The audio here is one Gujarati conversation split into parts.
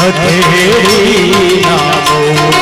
હથેળી નામો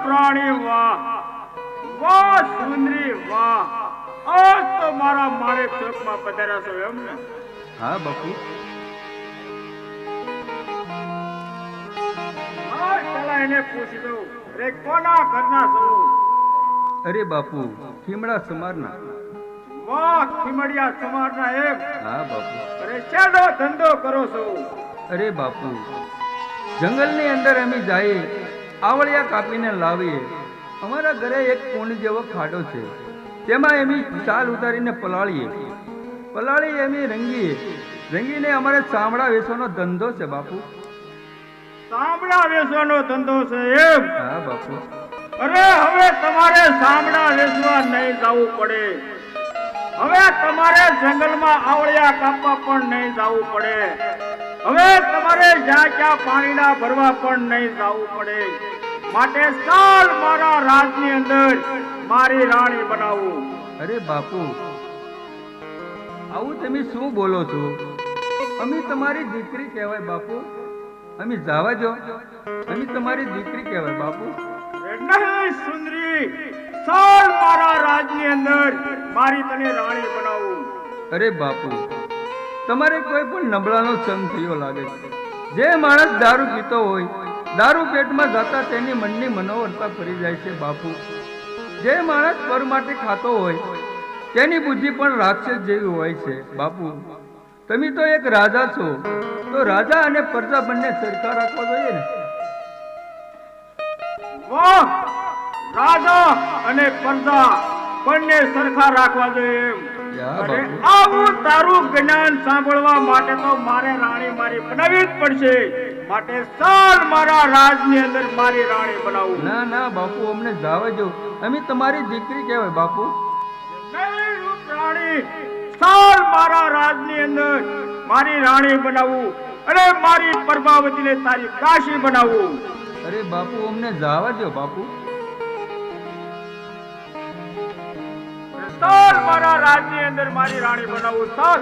રાણી વાહ, વાહ સુંદરી વાહ, આજ તો મારા માળે ચોકમાં પધાર્યા છો એમ ને? હા બાપુ. હા ચલા એને પૂછી દઉં, રે કોના ઘરના છો? અરે બાપુ, ખીમડા સમારના. વાહ, ખીમડિયા સમારના એમ? હા બાપુ. અરે શેનો ધંધો કરો છો? અરે બાપુ, જંગલની અંદર અમે જઈએ, આવળિયા કાપીને લાવીએ. અમારા ઘરે એક કુંડ જેવો ખાડો છે, તેમાં એમ ચાલ ઉતારીને પલાળી એમ રંગીને અમારે ચામડા વેચવાનો ધંધો છે બાપુ. ચામડા વેચવાનો ધંધો છે એમ? હા બાપુ. અરે હવે તમારે ચામડા વેચવા નહીં જવું પડે. હવે તમારે જંગલમાં આવળિયા કાપવા પણ નહીં જવું પડે. હવે તમારે જ્યાં ક્યાં પાણીના ભરવા પણ નહીં જવું પડે. માટે ચાલ મારા રાજની અંદર મારી રાણી બનાવું. અરે બાપુ, આવું તમે શું બોલો છો? અમે તમારી દીકરી કહેવાય બાપુ. અમે જાવા જો, અમે તમારી દીકરી કહેવાય બાપુ. નહીં સુંદરી, ચાલ મારા રાજની અંદર મારી તને રાણી બનાવું. અરે બાપુ, તમારે કોઈ પણ નબળાનો સંગ થયો લાગે છે. જે માણસ દારૂ પીતો હોય, દારૂ પેટમાં જતા તેની મનની મનોવરતા ફરી જાય છે બાપુ. જે માણસ પર માટે ખાતો હોય, તેની બુદ્ધિ પણ રાક્ષસ જેવી હોય છે બાપુ. તમે તો એક રાજા છો, તો રાજા અને પ્રજા બંને સરખા રાખવા જોઈએ ને. વાહ, રાજા અને પ્રજા બંને સરખા રાખવા જોઈએ. અરે આવું તારું જ્ઞાન સાંભળવા માટે તો મારે રાણી મારી બનાવવી જ પડશે. માટે ચાલ મારા રાજની અંદર મારી રાણી બનાવું. ના ના બાપુ, અમને જાવા જો, અમે તમારી દીકરી કહેવાય બાપુ. નહીં રૂપ રાણી, ચાલ મારા રાજની અંદર મારી રાણી બનાવું અને મારી પ્રભાવતીને તારી દાસી બનાવું. અરે બાપુ, અમને જાવા દો બાપુ. ચાલ મારા રાજની અંદર મારી રાણી બનાવું. ચાલ.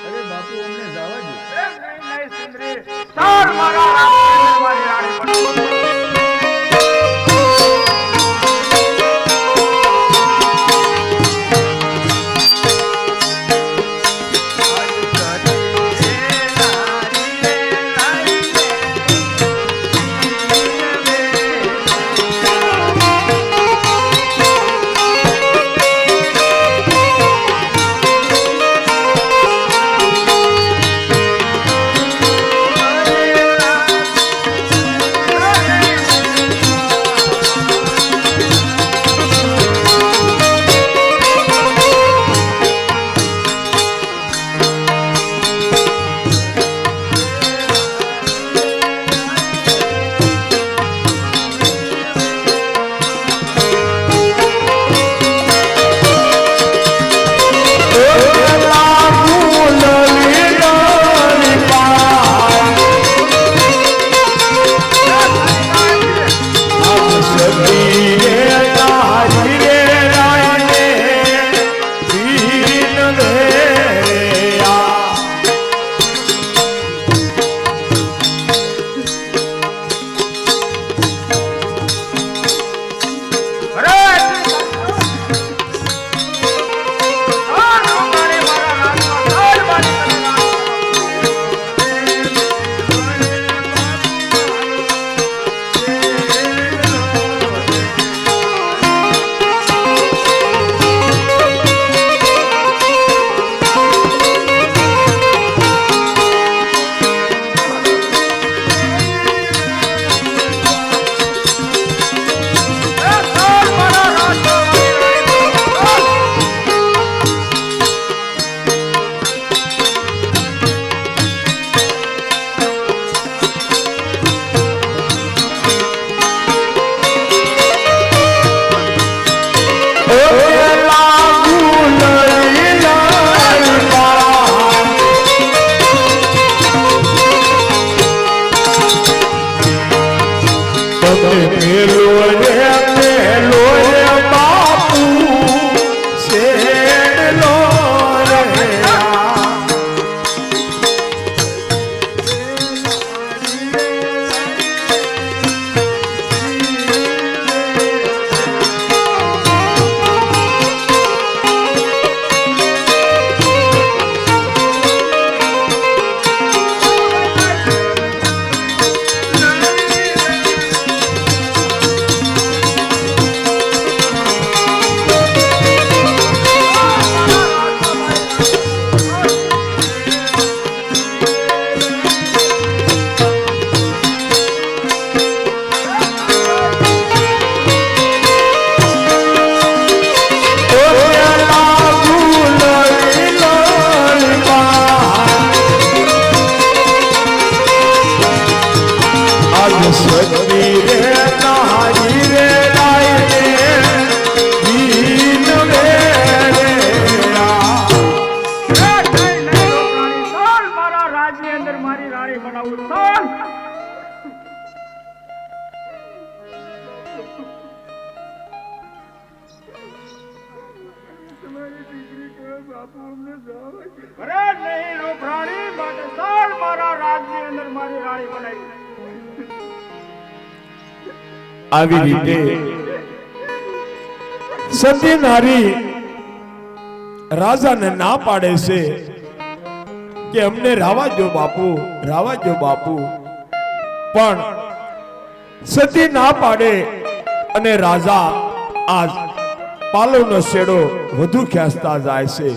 અરે બાપુ, અમને જાવા દો. નહીં સુંદરી, ચાલ મારા રાજની અંદર મારી રાણી બનાવું. મારી દીકરી કહે બાપુ અમને જાવ અરે નહીં રૂપરાણી માટે સાલ મારા રાજની અંદર મારી રાણી બનાવી. આવી રીતે સતી નારી રાજાને ના પાડે છે કે અમને રાવા દો બાપુ, રાવા દો બાપુ. પણ સતી ના પાડે અને રાજા આજ પાલવનો શેડો વધુ ખેંચતા જાય છે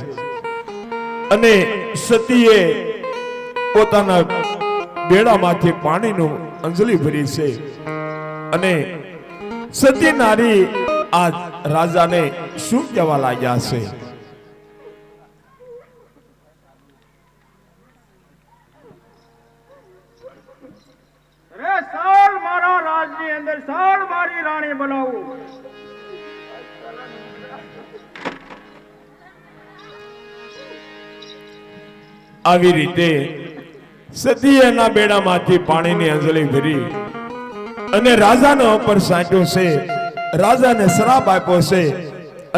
અને સતીએ પોતાના બેડામાંથી પાણીનું અંજલિ ભરી છે અને સતી નારી આજ રાજાને શું કહેવા લાગ્યા છે? અરે સાલ મારા રાજની અંદર સાલ મારી રાણી બનાવું. આવી રીતે સતી એના બેડામાંથી પાણીની અંજલિ ભરી અને રાજાનો ઉપર સાંટ્યો છે, રાજાને શ્રાપ આપ્યો છે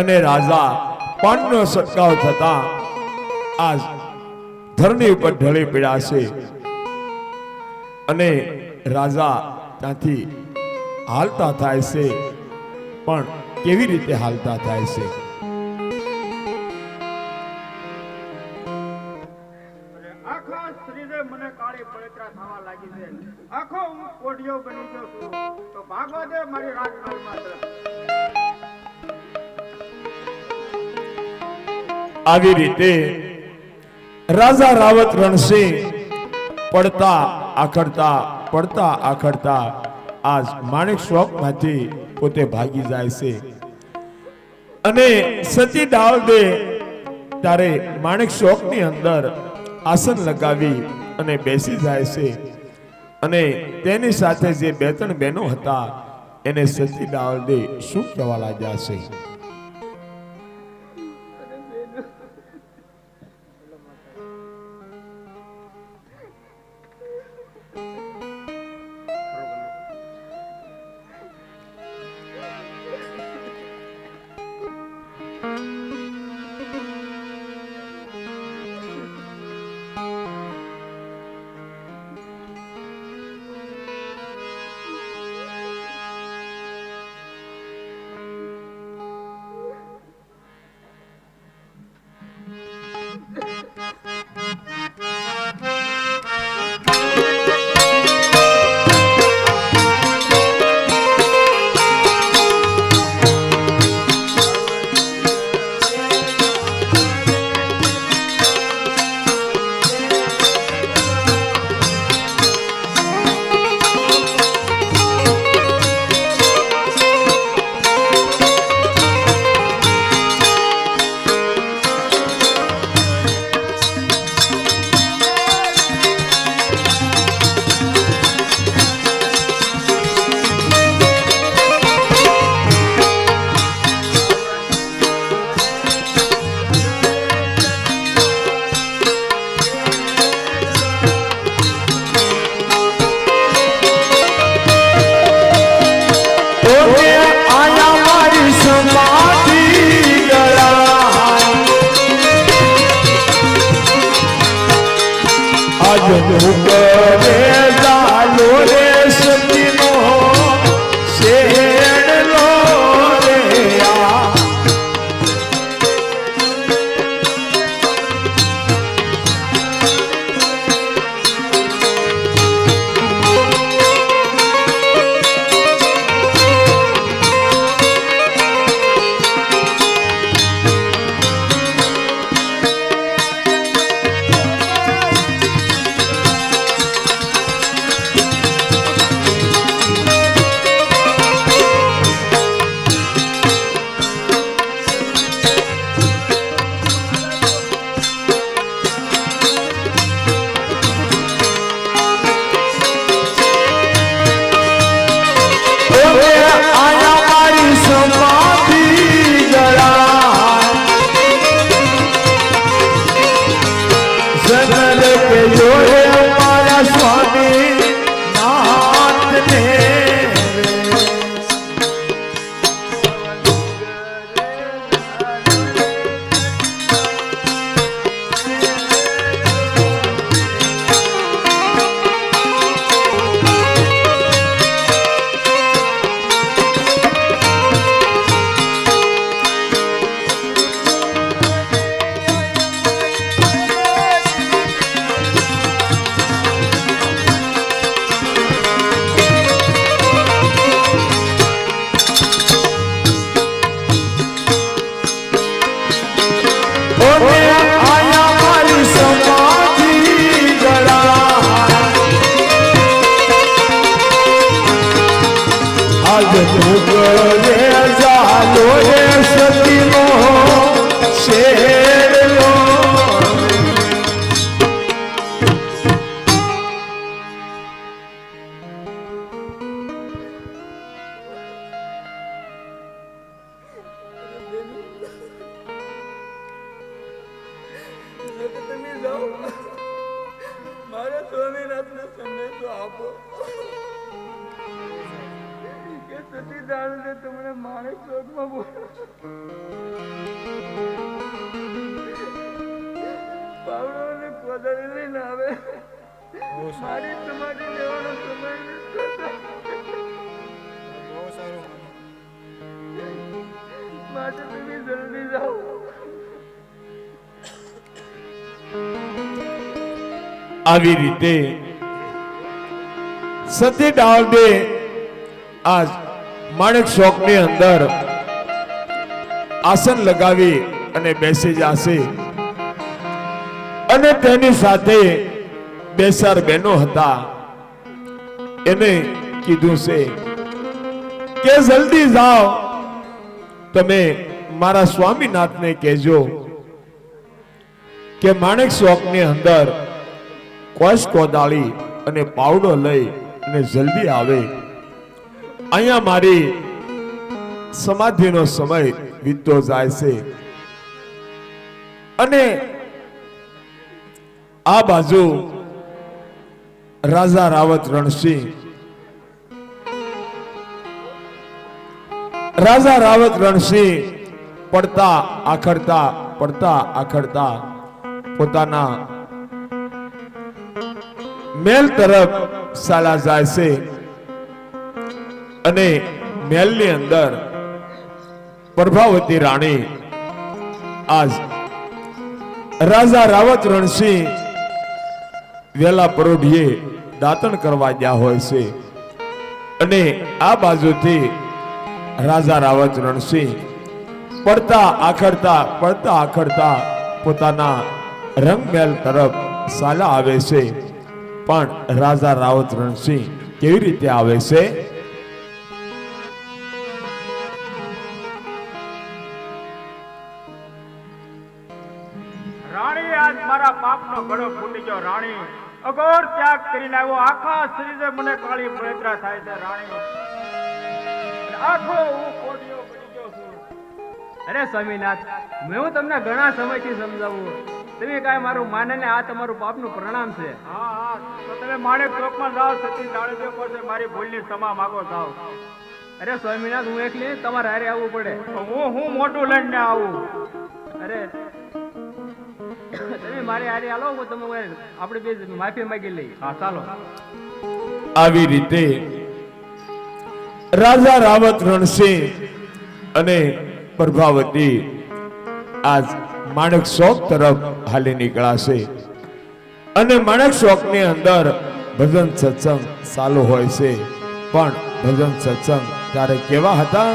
અને રાજા પાણીનો છંટકાવ થતા આજ ધરણી ઉપર ઢળી પડ્યા છે અને રાજા ત્યાંથી હાલતા થાય છે. પણ કેવી રીતે હાલતા થાય છે? આખા શરીરે મને કાળી પળેતરા થવા લાગી છે. આખો હું કોઢિયો બની ગયો છું. તો ભાગવા દે મારી રાજમહેલમાં તરફ. આવી રીતે રાજા રાવત રણસિંહ પડતા આખડતા આજ માણેક ચોકમાંથી પોતે ભાગી જાય છે અને સતી ડાળ દે ત્યારે માણેક ચોકની અંદર આસન લગાવી અને બેસી જાય છે અને તેની સાથે જે બે ત્રણ બહેનો હતા એને સતી ડાળ દે શું કહેવા લાગ્યા છે? યુગ રે ચાલો રે સતીનો શેરલો તમે જાઓ મારા સ્વામીનાથને સંદેશો આપો કે સતીદાનને તમને માણેક ચોકમાં બોલો પાવડો અને કોદાળી લઈને આવે મારી સમાધિ લેવાનો સમય માટે તમે જલ્દી જાઓ. આવી રીતે સતી ડાવડે આજ માણેક ચોક ની અંદર આસન લગાવી અને બેસી જશે અને તેની સાથે બે ચાર બહેનો હતા એને કીધું છે કે જલ્દી જાઓ તમે મારા સ્વામીનાથને કહેજો કે માણેક ચોક ની અંદર કોશ કોદાળી અને પાવડો લઈ અને જલ્દી આવે અહીંયા મારી સમાધિનો સમય વીતતો જાય છે અને આ બાજુ રાજા રાવત રણસિંહ પડતા આખડતા પોતાના મેલ તરફ ચાલા જાય છે અને મહેલની અંદર પ્રભાવતી રાણી આજ રાજા રાવત રણસિંહ વેલા પરોઢીએ દાંતણ કરવા ગયા હોય છે અને આ બાજુથી રાજા રાવત રણસિંહ પડતા આખડતા પોતાના રંગમહેલ તરફ ચાલા આવે છે પણ રાજા રાવત રણસિંહ કેવી રીતે આવે છે રાણી આજ મારા પાપનો ઘડો ફૂટી ગયો. રાણી અઘોર ત્યાગ કરીને આવ્યો. આખા શરીરે મને કાળી બળતરા થાય છે. રાણી આખો હું કોડિયો પડી ગયો છું. અરે સ્વામીનાથ, હું તમને ઘણા સમયથી સમજાવું, તમે કાંઈ મારું માને ને આ તમારું પાપનું પ્રણામ છે. હા તો તમે માણેક ચોકમાં જાઓ, સતી દાડે પાસે મારી ભૂલની ક્ષમા માંગો જાઓ. અરે સ્વામીનાથ, હું એકલી તમારે હારે આવવું પડે. તો હું મોટું લઈને આવું. અરે તમે મારી હારે આલો, હું તમે આપણે બે માફી માંગી લઈ. હા ચાલો. આવી રીતે રાજા રાવત રણસિંહ અને પ્રભાવતી આજ માણેક ચોક તરફ હાલી નીકળાશે અને માણેક ચોક ની અંદર ભજન સત્સંગ ચાલુ હોય છે પણ ભજન સત્સંગ ત્યારે કેવા હતા